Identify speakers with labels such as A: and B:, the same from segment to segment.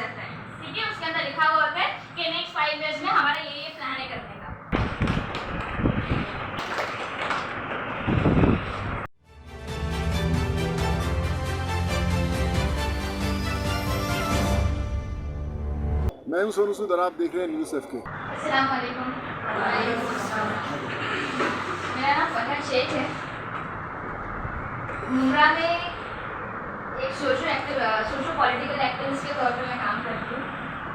A: जाता है, ठीक है। उसके अंदर लिखा हुआ होता है कि नेक्स्ट 5 ईयर्स में हमारा ये प्लान है करने का।
B: मैं हूं सोनू सूद और आप देख रहे हैं न्यूज़ एफके।
A: अस्सलाम वालेकुम। मेरा नाम फरहत शेख है। मुमरा में एक सोशो पॉलिटिकल एक्टिविस्ट के तौर पर मैं काम करती हूँ।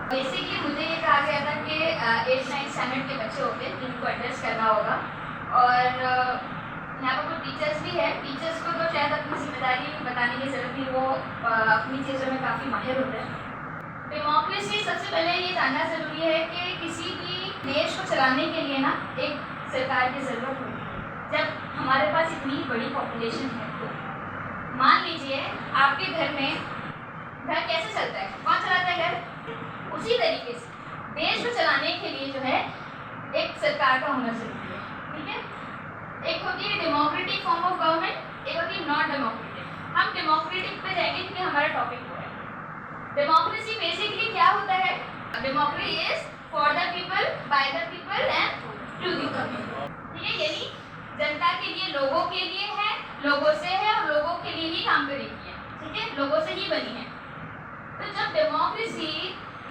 A: बेसिकली मुझे ये कहा गया था कि 8-9 स्टैंडर्ड के बच्चे होते हैं जिनको एड्रेस करना होगा, और यहाँ पर कुछ टीचर्स भी हैं। टीचर्स को तो शायद अपनी जिम्मेदारी बताने की ज़रूरत नहीं, वो अपनी चीज़ों में काफ़ी माहिर होते हैं। डेमोक्रेसी, सबसे पहले ये जानना ज़रूरी है कि किसी भी देश को चलाने के लिए ना एक सरकार की ज़रूरत होती है। जब हमारे पास इतनी बड़ी पॉपुलेशन है तो मान लीजिए आपके घर में घर कैसे चलता है, कौन चलाता है घर? उसी तरीके से देश को चलाने के लिए जो है एक सरकार का होना ज़रूरी है, ठीक है। एक होती है डेमोक्रेटिक फॉर्म ऑफ गवर्नमेंट, एक होती है नॉन डेमोक्रेटिक। हम डेमोक्रेटिक पे जाएंगे क्योंकि हमारा टॉपिक वो है। डेमोक्रेसी बेसिकली क्या होता है? Democracy is for the people, by the people and to the people, ठीक है। यानी जनता के लिए, लोगों के लिए है, लोगों से है और लोगों के लिए ही काम करेगी है, ठीक है, लोगों से ही बनी है। तो जब डेमोक्रेसी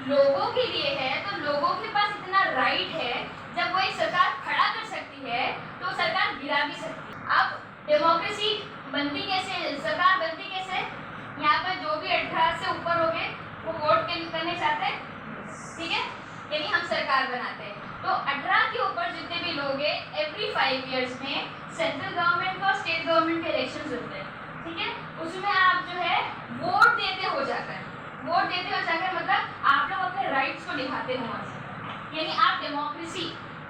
A: लोगों के लिए है तो लोगों के पास इतना राइट है, जब वो एक सरकार खड़ा कर सकती है तो सरकार गिरा भी सकती है। अब डेमोक्रेसी बनती कैसे, सरकार बनती कैसे? यहाँ पर जो भी 18 से ऊपर हो गए वो वोट करने चाहते हैं, ठीक है, यानी हम सरकार बनाते हैं। तो 18 के ऊपर जितने भी लोग हैं, एवरी 5 ईयर्स में सेंट्रल गवर्नमेंट और स्टेट गवर्नमेंट के इलेक्शंस होते हैं, ठीक है। उसमें आप जो है वोट देते हो जाकर मतलब आप लोग अपने राइट्स को दिखाते हो वहाँ से, यानी आप डेमोक्रेसी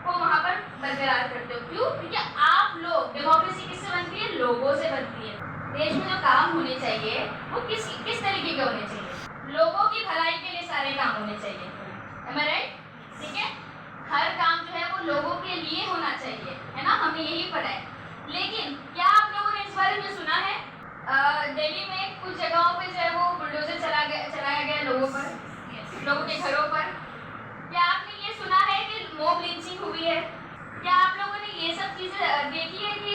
A: को वहाँ पर बरकरार करते हो। क्यों? क्योंकि आप लोग, डेमोक्रेसी किससे बनती है? लोगों से बनती है। देश में जो काम होने चाहिए वो किस तरीके के होने चाहिए? लोगों की भलाई के लिए सारे काम होने चाहिए, am I right? ठीक है, हर काम जो है वो लोगों के लिए होना चाहिए, है ना, हमने यही पढ़ा है। लेकिन क्या आप लोगों ने इस बारे में सुना है? दिल्ली में कुछ जगहों पे जो है वो बुलडोजर चलाया गया लोगों के घरों पर। क्या आपने ये सुना है कि मॉब लिंचिंग हुई है? क्या आप लोगों ने ये सब चीज़ें देखी है कि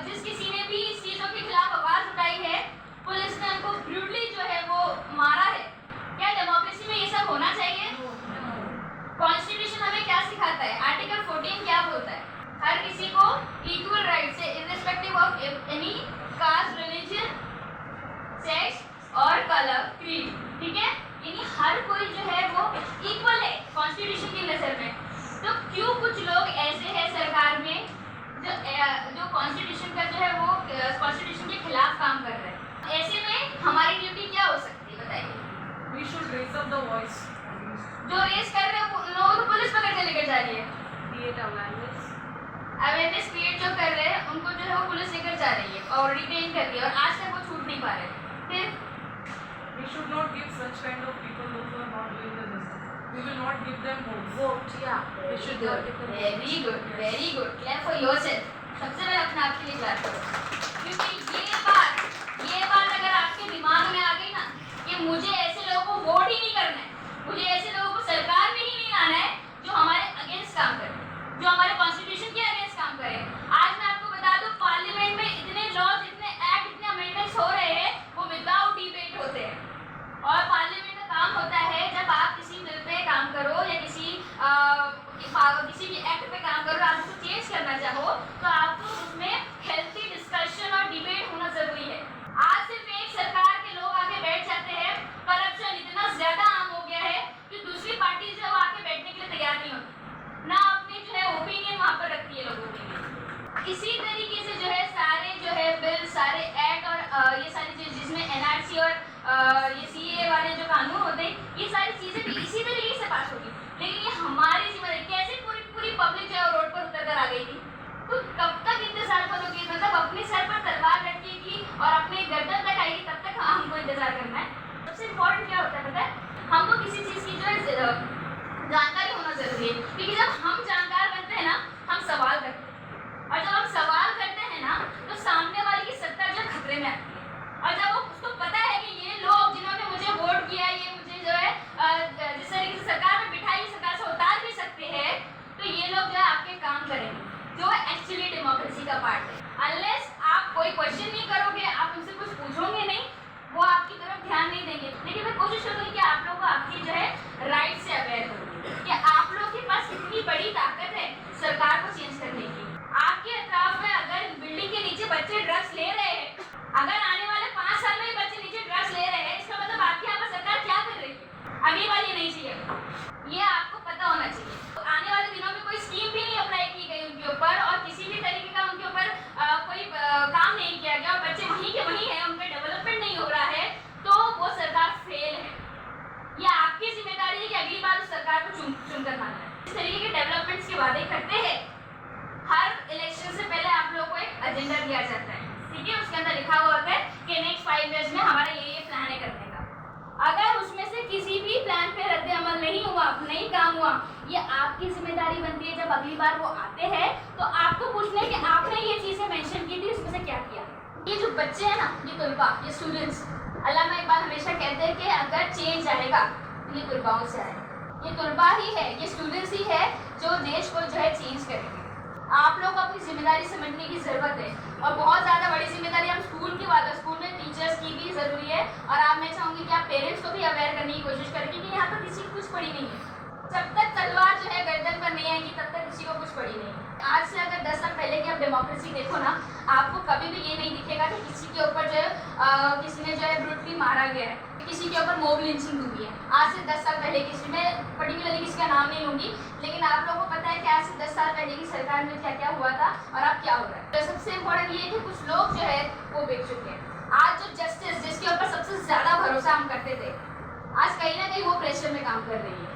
A: जिस किसी ने भी इस चीज़ों के खिलाफ आवाज़ उठाई है, पुलिस ने उनको ब्रूटली जो है वो मारा है? क्या डेमोक्रेसी में ये सब होना चाहिए? कॉन्स्टिट्यूशन हमें क्या सिखाता है? आर्टिकल 14 क्या बोलता है? हर किसी को इक्वल राइट्स है, irrespective of any caste, religion, sex और कलर, क्रीड, ठीक है, यानी हर कोई जो है वो इक्वल है कॉन्स्टिट्यूशन की नज़र में। तो क्यों कुछ लोग ऐसे हैं सरकार में जो कॉन्स्टिट्यूशन का जो है वो कॉन्स्टिट्यूशन के खिलाफ काम कर रहे हैं? ऐसे में हमारी ड्यूटी क्या हो सकती है, बताइए?
C: We should raise up the voice.
A: जो रेस कर रहे हैं उन लोगों को पुलिस पकड़ के लेकर जा रही है।
C: Create awareness.
A: अवेयरनेस क्रिएट जो कर रहे हैं उनको जो है वो पुलिस लेकर जा रही है और डिटेन कर रही है, और आज तक वो छूट नहीं पा रहे। फिर
C: We should not give such kind of people those who are not doing the justice. We will not give them votes.
A: Vote, या
C: We should not give them votes.
A: Very good, clap for yourself. सबसे पहले अपने आप के लिए clap करो, क्योंकि ये बात अगर आपके दिमाग में आ गई ना कि मुझे ऐसे लोगों को वोट ही नहीं करना है, मुझे ऐसे लोगों को सरकार में ही नहीं लाना है जो हमारे अगेंस्ट काम करे, जो हमारे कॉन्स्टिट्यूशन के अगेंस्ट काम करे। आज मैं आपको बता दूं, पार्लियामेंट में इतने लॉज, इतने एक्ट, इतने अमेंडमेंट्स हो रहे हैं, वो विदाउट डिबेट होते हैं। और पार्लियामेंट का काम होता है जब आप किसी बिल पे काम करो या किसी भी एक्ट पे काम करो, आप उसको चेंज करना चाहो तो आपको उसमें हेल्थी डिस्कशन और डिबेट होना जरूरी है। आज सिर्फ एक सरकार के लोग आके बैठ जाते हैं, करप्शन इतना सुनकर मानना है। इस तरीके के डेवलपमेंट्स की वादे करते हैं। हर इलेक्शन से पहले आप लोगों को एक एजेंडा दिया जाता है, ठीक है, उसके अंदर लिखा हुआ होता है कि नेक्स्ट 5 इयर्स में हमारा ये प्लान है करने का। अगर उसमें से किसी भी प्लान पे रद्द अमल नहीं हुआ, नहीं काम हुआ, ये आपकी जिम्मेदारी बनती है जब अगली बार वो आते हैं तो आपको पूछना है कि आपने ये चीज़ें मेंशन की थी, उसमें से क्या किया। ये जो बच्चे हैं ना, ये तुलबा, ये स्टूडेंट्स, अल्लामा इकबाल हमेशा कहते हैं कि अगर चेंज आएगा तो ये तुलबाओं से आएगा। ये तुलबा ही है, ये स्टूडेंट्स ही है जो देश को जो है चेंज करेंगे। आप लोग को अपनी जिम्मेदारी समझने की ज़रूरत है और बहुत ज़्यादा बड़ी जिम्मेदारी हम स्कूल की बात है, स्कूल में टीचर्स की भी ज़रूरी है। और आप मैं चाहूँगी कि आप पेरेंट्स को भी अवेयर करने की कोशिश करें, क्योंकि यहाँ पर किसी को कुछ पड़ी नहीं है। जब तक तलवार जो है गर्दन पर नहीं आएगी तब तक किसी को कुछ पड़ी नहीं है। आज से अगर 10 साल पहले की आप डेमोक्रेसी देखो ना, आपको कभी भी ये नहीं दिखेगा कि किसी के ऊपर जो है किसी ने जो है ब्रूटली मारा गया है, किसी के ऊपर मॉब लिंचिंग हुई है। आज से 10 साल पहले किसी में पर्टिकुलरली किसी का नाम नहीं लूँगी, लेकिन आप लोगों को पता है कि आज से 10 साल पहले की सरकार में क्या क्या हुआ था और अब क्या हो रहा है। तो सबसे इम्पोर्टेंट ये है कि कुछ लोग जो है वो बेच चुके हैं। आज जो जस्टिस, जिसके ऊपर सबसे ज़्यादा भरोसा हम करते थे, आज कहीं ना कहीं वो प्रेशर में काम कर रही है।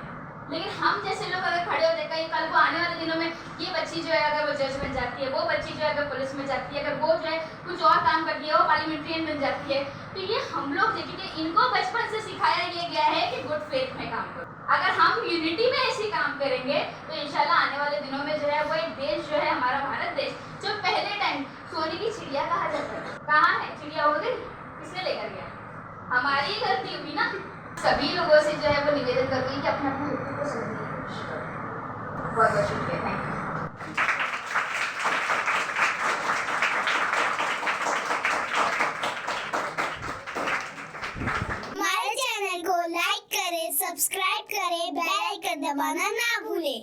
A: लेकिन हम जैसे लोग अगर खड़े होते कहीं कल को आने वाले दिनों में ये बच्ची जो है अगर वो जज बन जाती है, वो बच्ची जो है अगर पुलिस में जाती है, अगर वो जो है कुछ और काम करती है, वो पार्लियामेंट्रियन बन जाती है, तो ये हम लोग देखिए इनको बचपन से सिखाया ये गया है कि गुड फेथ में काम करो। अगर हम यूनिटी में ऐसे काम करेंगे तो इंशाल्लाह आने वाले दिनों में जो है वो एक देश जो है हमारा भारत देश, जो पहले टाइम सोने की चिड़िया कहा जाता है, कहाँ है चिड़िया, उड़ गई, किसने लेकर गया? हमारी गलती हुई ना। सभी लोगों से जो है वो निवेदन करूँगी कि अपने अपने हुक्म को समझने की कोशिश करें। बहुत बहुत शुक्रिया, थैंक यू।
D: हमारे चैनल को लाइक करें, सब्सक्राइब करें, बेल आइकन दबाना ना